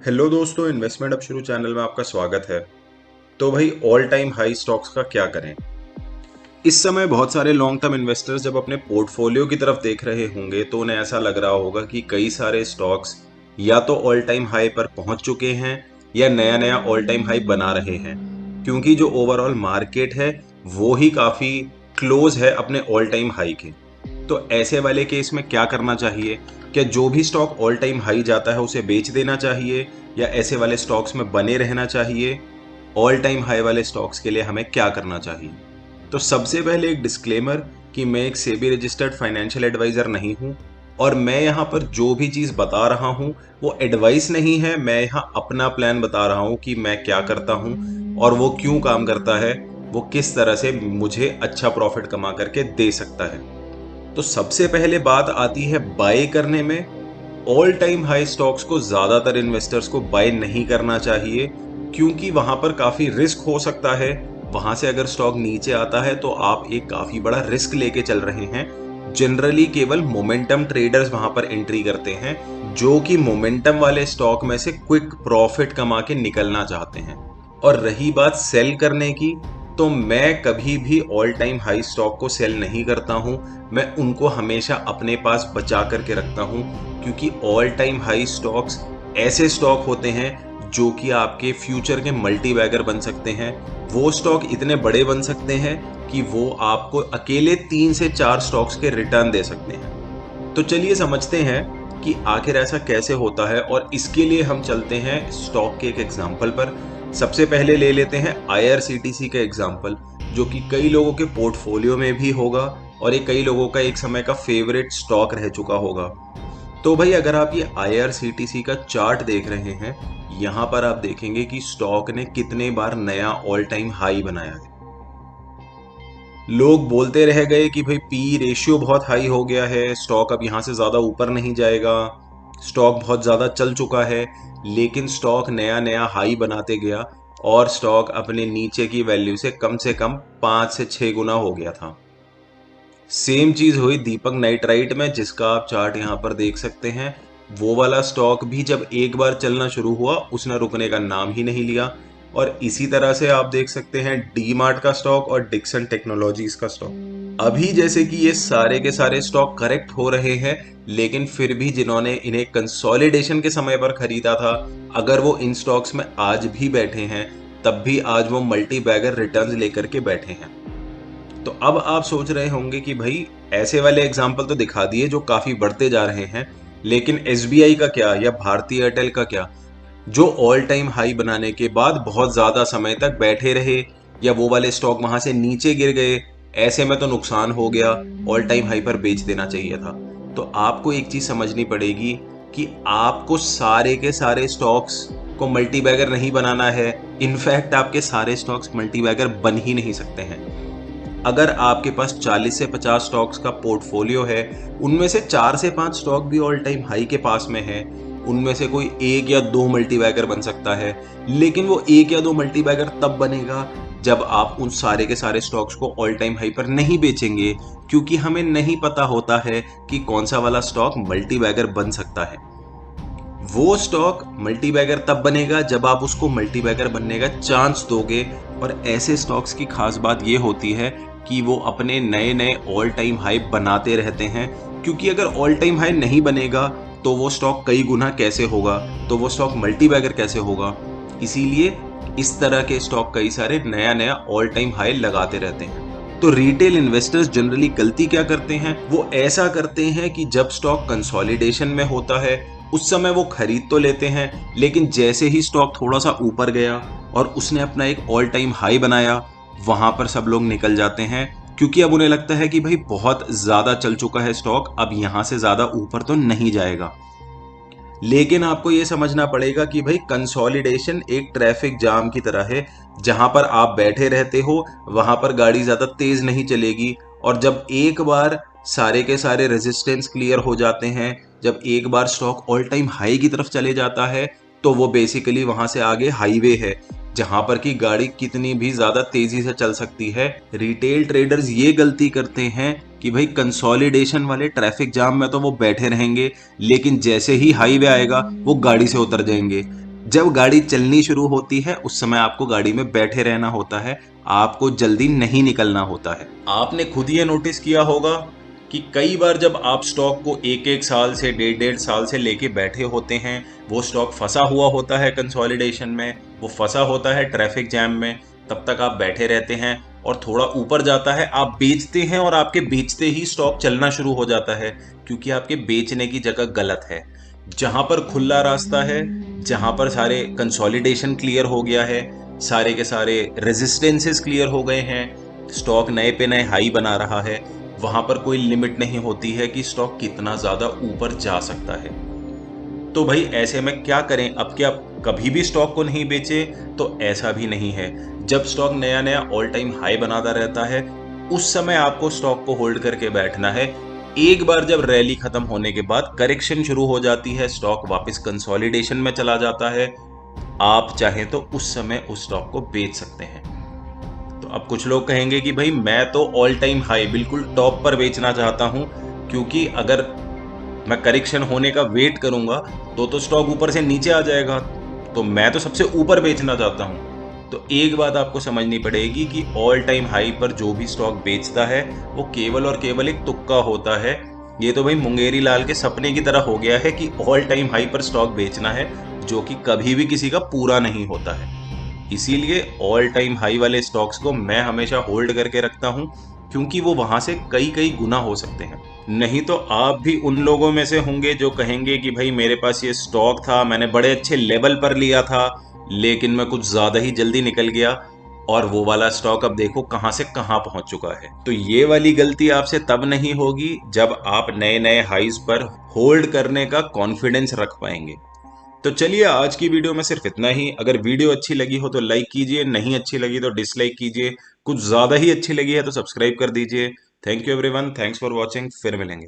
Hello दोस्तों, investment अब शुरू चैनल में आपका स्वागत है। तो भाई, ऑल टाइम हाई स्टॉक्स का क्या करें? इस समय बहुत सारे लॉन्ग टर्म इन्वेस्टर्स जब अपने पोर्टफोलियो की तरफ देख रहे होंगे तो उन्हें ऐसा लग रहा होगा कि कई सारे स्टॉक्स या तो ऑल टाइम हाई पर पहुंच चुके हैं या नया नया ऑल टाइम हाई बना रहे हैं, क्योंकि जो ओवरऑल मार्केट है वो ही काफी क्लोज है अपने ऑल टाइम हाई के। तो ऐसे वाले केस में क्या करना चाहिए? क्या जो भी स्टॉक ऑल टाइम हाई जाता है उसे बेच देना चाहिए, या ऐसे वाले स्टॉक्स में बने रहना चाहिए? ऑल टाइम हाई वाले स्टॉक्स के लिए हमें क्या करना चाहिए? तो सबसे पहले एक डिस्क्लेमर कि मैं एक सेबी रजिस्टर्ड फाइनेंशियल एडवाइजर नहीं हूं, और मैं यहाँ पर जो भी चीज बता रहा हूँ वो एडवाइस नहीं है। मैं यहाँ अपना प्लान बता रहा हूँ कि मैं क्या करता हूँ और वो क्यों काम करता है, वो किस तरह से मुझे अच्छा प्रॉफिट कमा करके दे सकता है। तो सबसे पहले बात आती है बाय करने में। ऑल टाइम हाई स्टॉक्स को ज्यादातर इन्वेस्टर्स को बाय नहीं करना चाहिए, क्योंकि वहां पर काफी रिस्क हो सकता है। वहां से अगर स्टॉक नीचे आता है तो आप एक काफी बड़ा रिस्क लेके चल रहे हैं। जनरली केवल मोमेंटम ट्रेडर्स वहां पर एंट्री करते हैं, जो कि मोमेंटम वाले स्टॉक में से क्विक प्रॉफिट कमा के निकलना चाहते हैं। और रही बात सेल करने की, तो मैं कभी भी ऑल टाइम हाई स्टॉक को सेल नहीं करता हूं। मैं उनको हमेशा अपने पास बचा करके रखता हूं, क्योंकि ऑल टाइम हाई स्टॉक्स ऐसे स्टॉक होते हैं जो कि आपके फ्यूचर के मल्टी बैगर बन सकते हैं। वो स्टॉक इतने बड़े बन सकते हैं कि वो आपको अकेले 3 से 4 स्टॉक्स के रिटर्न दे सकते हैं। तो चलिए समझते हैं कि आखिर ऐसा कैसे होता है, और इसके लिए हम चलते हैं स्टॉक के एक एग्जाम्पल पर। सबसे पहले ले लेते हैं IRCTC का एग्जाम्पल, जो कि कई लोगों के पोर्टफोलियो में भी होगा और ये कई लोगों का एक समय का फेवरेट स्टॉक रह चुका होगा। तो भाई, अगर आप ये IRCTC का चार्ट देख रहे हैं, यहाँ पर आप देखेंगे कि स्टॉक ने कितने बार नया ऑल टाइम हाई बनाया है। लोग बोलते रह गए कि भाई पी रेशियो बहुत हाई हो गया है, स्टॉक अब यहां से ज्यादा ऊपर नहीं जाएगा, स्टॉक बहुत ज्यादा चल चुका है। लेकिन स्टॉक नया नया हाई बनाते गया और स्टॉक अपने नीचे की वैल्यू से कम 5 से 6 गुना हो गया था। सेम चीज हुई दीपक नाइट्राइट में, जिसका आप चार्ट यहाँ पर देख सकते हैं। वो वाला स्टॉक भी जब एक बार चलना शुरू हुआ उसने रुकने का नाम ही नहीं लिया। और इसी तरह से आप देख सकते हैं डी मार्ट का स्टॉक और डिक्सन टेक्नोलॉजीज का स्टॉक। अभी जैसे कि ये सारे के सारे स्टॉक करेक्ट हो रहे हैं, लेकिन फिर भी जिन्होंने इन्हें कंसोलिडेशन के समय पर खरीदा था, अगर वो इन स्टॉक्स में आज भी बैठे हैं, तब भी आज वो मल्टी बैगर रिटर्न्स लेकर के बैठे हैं। तो अब आप सोच रहे होंगे कि भाई, ऐसे वाले एग्जाम्पल तो दिखा दिए जो काफी बढ़ते जा रहे हैं, लेकिन SBI का क्या या भारती एयरटेल का क्या, जो ऑल टाइम हाई बनाने के बाद बहुत ज्यादा समय तक बैठे रहे, या वो वाले स्टॉक वहां से नीचे गिर गए? ऐसे में तो नुकसान हो गया, ऑल टाइम हाई पर बेच देना चाहिए था। तो आपको एक चीज समझनी पड़ेगी कि आपको सारे के सारे स्टॉक्स को मल्टी बैगर नहीं बनाना है। इनफैक्ट आपके सारे स्टॉक्स मल्टी बैगर बन ही नहीं सकते हैं। अगर आपके पास 40 से 50 स्टॉक्स का पोर्टफोलियो है, उनमें से 4 से 5 स्टॉक भी ऑल टाइम हाई के पास में है, उनमें से कोई एक या दो मल्टीबैगर बन सकता है। लेकिन वो एक या दो मल्टीबैगर तब बनेगा जब आप उन सारे के सारे स्टॉक्स को ऑल टाइम हाई पर नहीं बेचेंगे, क्योंकि हमें नहीं पता होता है कि कौन सा वाला स्टॉक मल्टीबैगर बन सकता है। वो स्टॉक मल्टीबैगर तब बनेगा जब आप उसको मल्टीबैगर बनने का चांस दोगे। और ऐसे स्टॉक्स की खास बात ये होती है कि वो अपने नए नए ऑल टाइम हाई बनाते रहते हैं, क्योंकि अगर ऑल टाइम हाई नहीं बनेगा तो वो स्टॉक कई गुना कैसे होगा, तो वो स्टॉक मल्टीबैगर कैसे होगा। इसीलिए इस तरह के स्टॉक कई सारे नया नया ऑल टाइम हाई लगाते रहते हैं। तो रिटेल इन्वेस्टर्स जनरली गलती क्या करते हैं? वो ऐसा करते हैं कि जब स्टॉक कंसोलिडेशन में होता है उस समय वो खरीद तो लेते हैं, लेकिन जैसे ही स्टॉक थोड़ा सा ऊपर गया और उसने अपना एक ऑल टाइम हाई बनाया, वहां पर सब लोग निकल जाते हैं, क्योंकि अब उन्हें लगता है कि भाई बहुत ज्यादा चल चुका है स्टॉक, अब यहां से ज्यादा ऊपर तो नहीं जाएगा। लेकिन आपको ये समझना पड़ेगा कि भाई, कंसोलिडेशन एक ट्रैफिक जाम की तरह है। जहां पर आप बैठे रहते हो वहां पर गाड़ी ज्यादा तेज नहीं चलेगी, और जब एक बार सारे के सारे रेजिस्टेंस क्लियर हो जाते हैं, जब एक बार स्टॉक ऑल टाइम हाई की तरफ चले जाता है, तो वो बेसिकली वहां से आगे हाईवे है, जहां पर की गाड़ी कितनी भी ज्यादा तेजी से चल सकती है। रिटेल ट्रेडर्स ये गलती करते हैं कि भाई, कंसोलिडेशन वाले ट्रैफिक जाम में तो वो बैठे रहेंगे, लेकिन जैसे ही हाईवे आएगा वो गाड़ी से उतर जाएंगे। जब गाड़ी चलनी शुरू होती है उस समय आपको गाड़ी में बैठे रहना होता है, आपको जल्दी नहीं निकलना होता है। आपने खुद ये नोटिस किया होगा कि कई बार जब आप स्टॉक को एक एक साल से डेढ़ डेढ़ साल से लेके बैठे होते हैं, वो स्टॉक फंसा हुआ होता है कंसोलिडेशन में, वो फंसा होता है ट्रैफिक जैम में, तब तक आप बैठे रहते हैं और थोड़ा ऊपर जाता है, आप बेचते हैं और आपके बेचते ही स्टॉक चलना शुरू हो जाता है, क्योंकि आपके बेचने की जगह गलत है। जहां पर खुला रास्ता है, जहां पर सारे कंसोलिडेशन क्लियर हो गया है, सारे के सारे रेजिस्टेंसेस क्लियर हो गए हैं, स्टॉक नए पे नए हाई बना रहा है, वहां पर कोई लिमिट नहीं होती है कि स्टॉक कितना ज्यादा ऊपर जा सकता है। तो भाई ऐसे में क्या करें? अब क्या कभी भी स्टॉक को नहीं बेचे? तो ऐसा भी नहीं है। जब स्टॉक नया नया ऑल टाइम हाई बनाता रहता है, उस समय आपको स्टॉक को होल्ड करके बैठना है। एक बार जब रैली खत्म होने के बाद करेक्शन शुरू हो जाती है, स्टॉक वापस कंसोलिडेशन में चला जाता है, आप चाहें तो उस समय उस स्टॉक को बेच सकते हैं। तो अब कुछ लोग कहेंगे कि भाई मैं तो ऑल टाइम हाई बिल्कुल टॉप पर बेचना चाहता हूं, क्योंकि अगर मैं करेक्शन होने का वेट करूंगा तो स्टॉक ऊपर से नीचे आ जाएगा, तो मैं तो सबसे ऊपर बेचना चाहता हूं। तो एक बात आपको समझनी पड़ेगी कि ऑल टाइम हाई पर जो भी स्टॉक बेचता है वो केवल और केवल एक तुक्का होता है। ये तो भाई मुंगेरी लाल के सपने की तरह हो गया है कि ऑल टाइम हाई पर स्टॉक बेचना है, जो कि कभी भी किसी का पूरा नहीं होता है। इसीलिए ऑल टाइम हाई वाले स्टॉक्स को मैं हमेशा होल्ड करके रखता हूं, क्योंकि वो वहां से कई कई गुना हो सकते हैं। नहीं तो आप भी उन लोगों में से होंगे जो कहेंगे कि भाई मेरे पास ये स्टॉक था, मैंने बड़े अच्छे लेवल पर लिया था, लेकिन मैं कुछ ज्यादा ही जल्दी निकल गया और वो वाला स्टॉक अब देखो कहां से कहां पहुंच चुका है। तो ये वाली गलती आपसे तब नहीं होगी जब आप नए नए हाइज पर होल्ड करने का कॉन्फिडेंस रख पाएंगे। तो चलिए आज की वीडियो में सिर्फ इतना ही। अगर वीडियो अच्छी लगी हो तो लाइक कीजिए, नहीं अच्छी लगी तो डिसलाइक कीजिए, कुछ ज्यादा ही अच्छी लगी है तो सब्सक्राइब कर दीजिए। Thank you everyone, thanks for watching, फिर मिलेंगे।